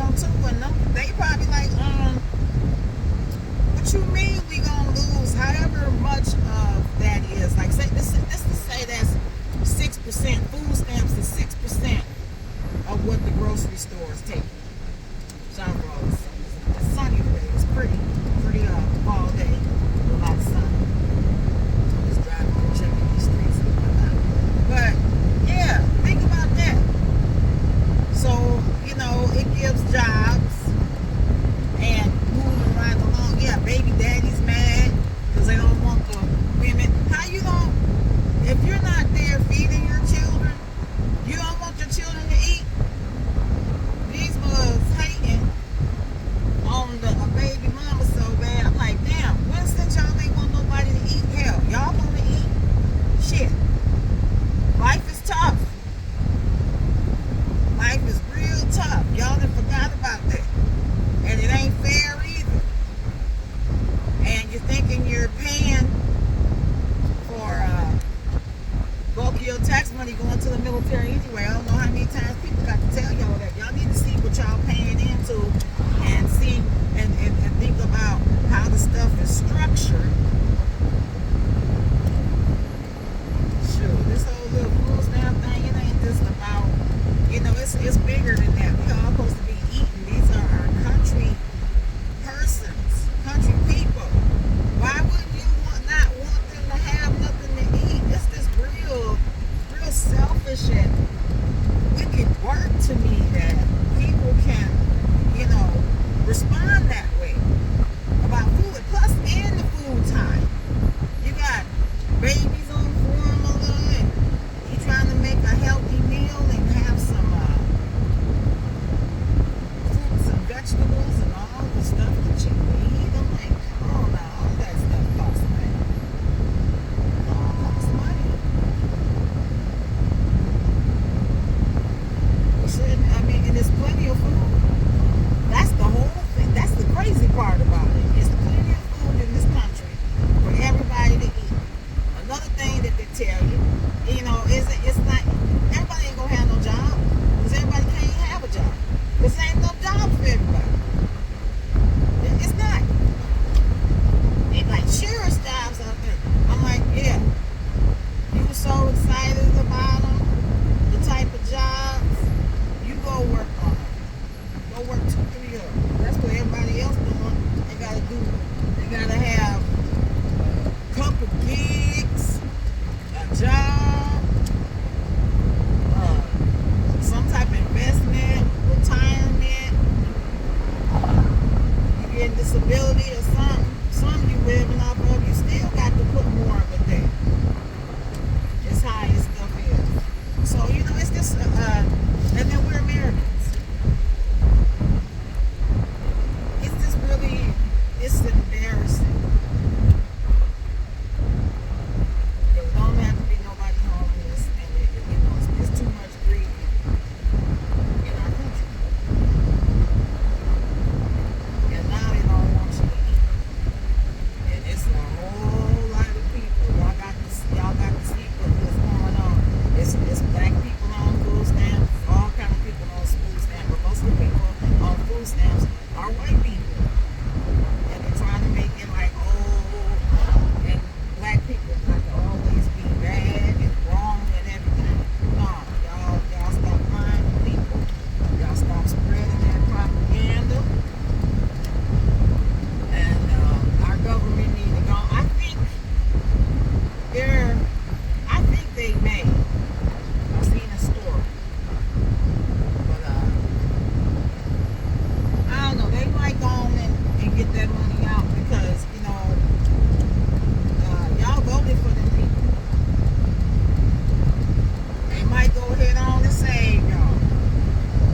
on too, and they probably like, what you mean we gonna lose however much of that is? Like, say this to say that's 6%. Food stamps is 6% of what the grocery stores take. John Rose. It's sunny today. It's pretty all day. A lot of sun. Just driving and checking these streets and whatnot. But yeah, think about that. So, it gives jobs and moving right along. Yeah, baby daddy's mad because they don't want the women. How you don't, if you're not there feeding your children, you don't want your children to eat? These was hating on the baby mama so bad. I'm like, damn, when since y'all ain't want nobody to eat? Hell, y'all want to eat? Shit. Life is tough. Life is real tough. Y'all done forgot about that. And it ain't fair either. And you're thinking you're paying for bulk of your tax money going to the military anyway. I don't know how many times people got to tell y'all that. Y'all need to see what y'all paying into and see and think about how the stuff is structured. Sure, this whole little food stamp thing, it ain't just about, it's bigger than that. We all supposed to be eating. These are our country persons, country people. Why wouldn't you not want them to have nothing to eat? It's this real selfish and wicked work to me that people can, respond that way about food. Plus, in the food time, you got babies on formula and you trying to make a healthy meal and have some fruits and vegetables and all the stuff that you need. I'm like, come on now, all that stuff costs money. It all costs money. We shouldn't, and there's plenty of food. That's the whole thing. That's the crazy part about it. It's plenty of food in this country for everybody to eat. Another thing that they tell you, it's not, everybody ain't gonna have no job because everybody can't have a job. This ain't no job for everybody. It's not. They like, sure, it's jobs out there. I'm like, yeah. You were so excited about them, the type of jobs, you go work on them. Go work 2, 3 of them. That's what everybody else doing. They gotta do. They gotta have a couple gigs, a job, some type of investment, retirement. You get disability or something. Some you living off of. You still got to put more of it there. Just how your stuff is. So it's just and then we're Americans. It's embarrassing. There don't have to be nobody homeless, and it's too much greed in our country. And now they don't want you to eat. And it's a whole lot of people. Y'all got to see what's going on. It's black people on food stamps, all kind of people on food stamps, but most of the people on food stamps are white people. Trying to make it like, and black people have to always be bad and wrong and everything. No, y'all stop lying to people. Y'all stop spreading that propaganda. And our government need to go. I think they may. I've seen a story. But I don't know, they might go on and get that money out because, y'all voted for them people. They might go ahead on and save y'all.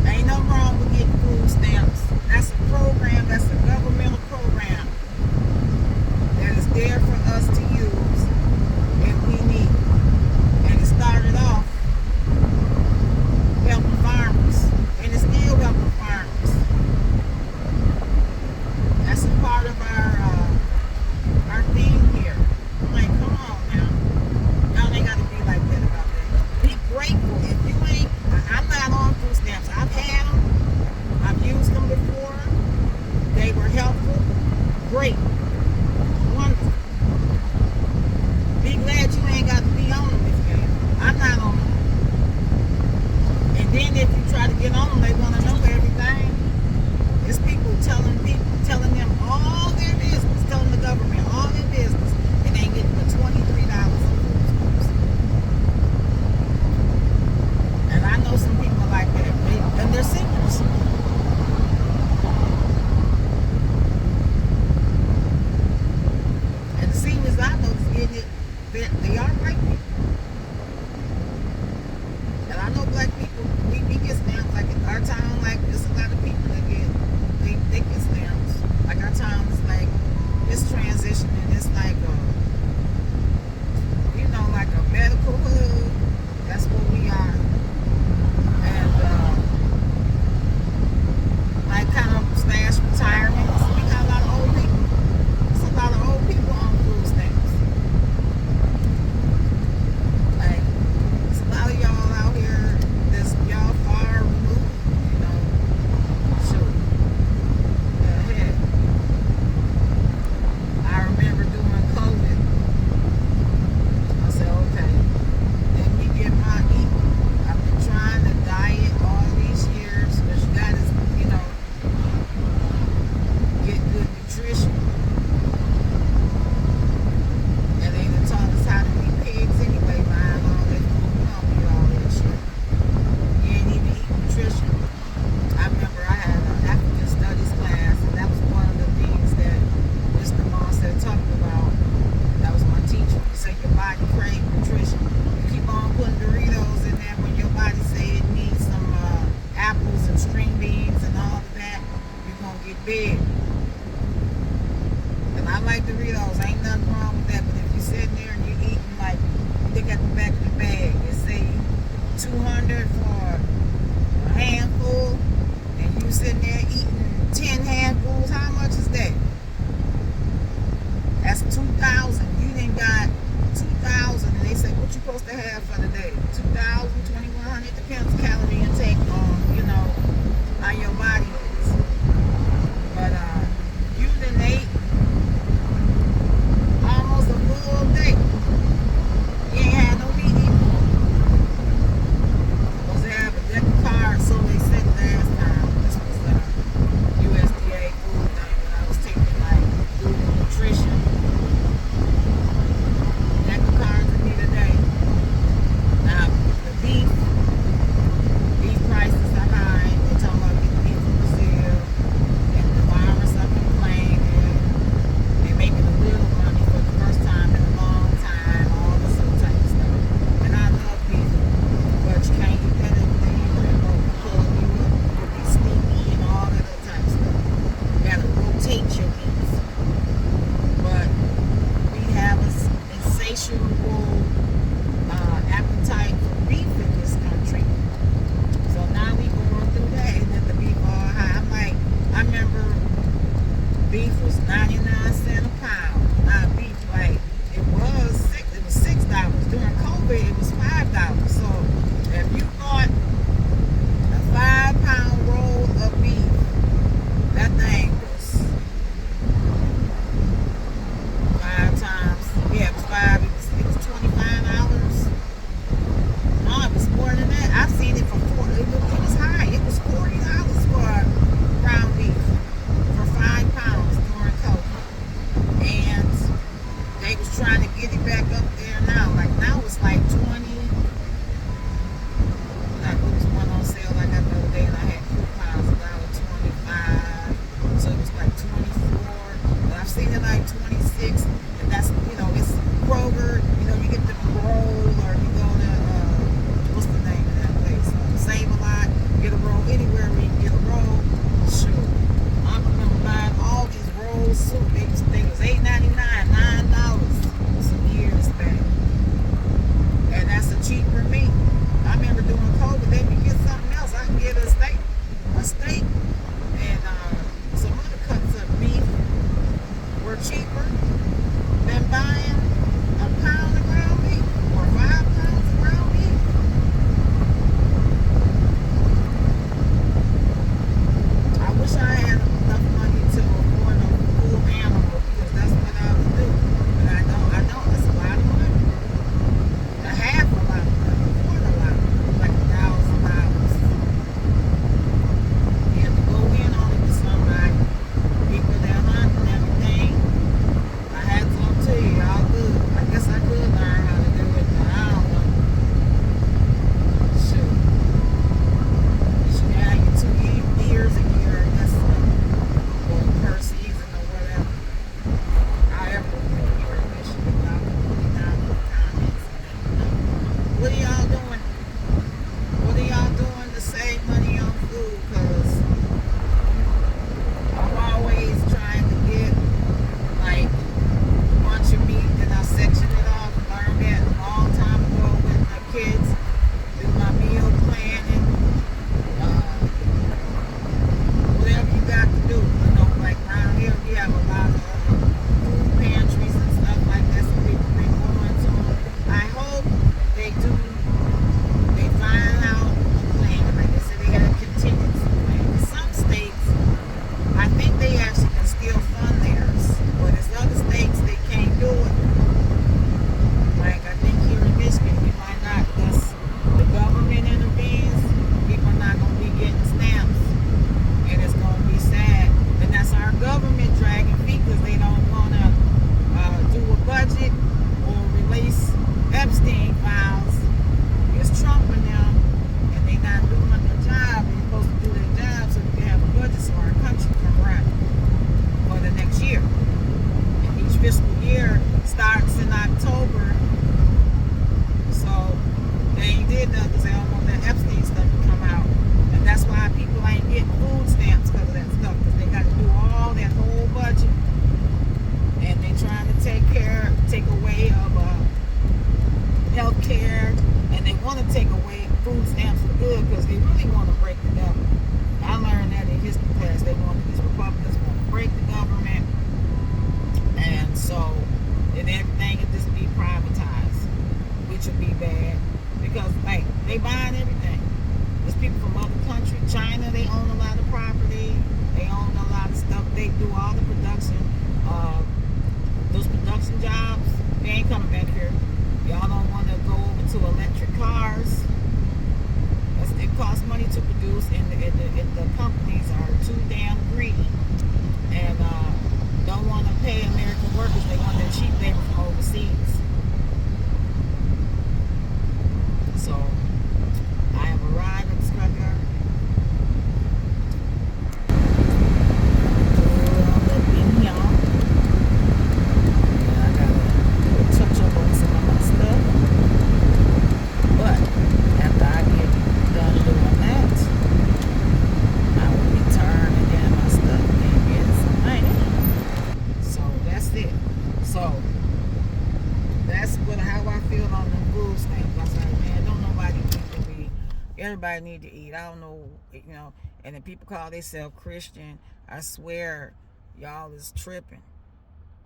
Ain't nothing wrong with getting food stamps. That's a program, that's a governmental program that is there for us to use if we need it. And it started off helping farmers, and it's still helping farmers. That's a part of our theme here. I'm like, come on now. Y'all ain't got to be like that about that. Be grateful. If you ain't, I'm not on food stamps. I've had them. I've used them and they're seniors. And the seniors I know is getting it. They are white people. And I know black people, we get stamps. Like in our town, like there's a lot of people that they get stamps. Like our town is like, it's transitioning. It's like like a medical hood. That's what we are. And like kind of slash retirement. We got a lot of old people. There's a lot of old people on food stamps. Like, there's a lot of y'all out here that's y'all far removed, Shoot. Yeah, heck. I remember during COVID, I said, okay, let me get my eating. I've been trying to diet all these years, because you got to, get good nutrition. And they done taught us how to be pigs anyway, buying all that food. We don't eat all that shit. You ain't even eat nutrition. I remember I had an African studies class, and that was one of the things that Mr. Moss had talked about. That was my teacher. He said your body craves nutrition. You keep on putting Doritos in there when your body say it needs some apples and string beans and all of that, you're going to get big. And I like Doritos. Ain't nothing wrong with that. But if you're sitting there and you're eating, like, look at the back of the bag. It say $200 for a handful, and you sitting there eating 10 handfuls. How much is that? That's 2,000. You done got 2,000, and they say, what you supposed to have for the day? 2,000, 2,100. It depends calorie intake on, how your body is. But you done ate almost a full day. You ain't had no meat either. Supposed to have a deck of cards, so they said last time. This was the USDA food thing when I was taking like food and nutrition. Deck of cards a meat a day. Now the beef good because they really want to break the government. I learned that in history class. These Republicans want to break the government, and so then everything will just be privatized, which would be bad because like they buying everything. There's people from other countries. China, they own a lot of property. They own a lot of stuff. They do all the production. Those production jobs, they ain't coming back here. Y'all don't want to go over to electric cars. It costs money to produce, and the companies are too damn greedy and don't want to pay American workers. They want their cheap labor from overseas. So I have arrived at the scrapyard. Everybody need to eat. I don't know, and then people call themselves Christian. I swear, y'all is tripping.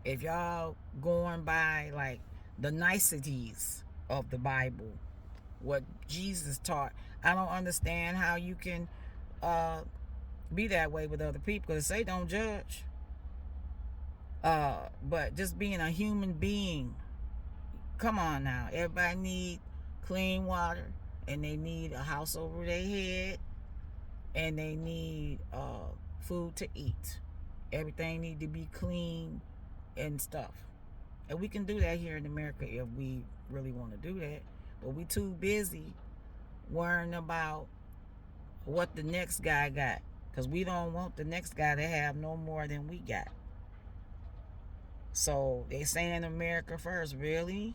If y'all going by like the niceties of the Bible, what Jesus taught, I don't understand how you can be that way with other people, because they don't judge. But just being a human being, come on now. Everybody need clean water, and they need a house over their head, and they need food to eat. Everything need to be clean and stuff. And we can do that here in America if we really want to do that. But we too busy worrying about what the next guy got, because we don't want the next guy to have no more than we got. So they saying America first. Really?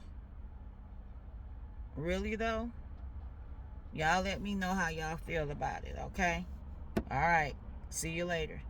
Really though? Y'all let me know how y'all feel about it, okay? All right. See you later.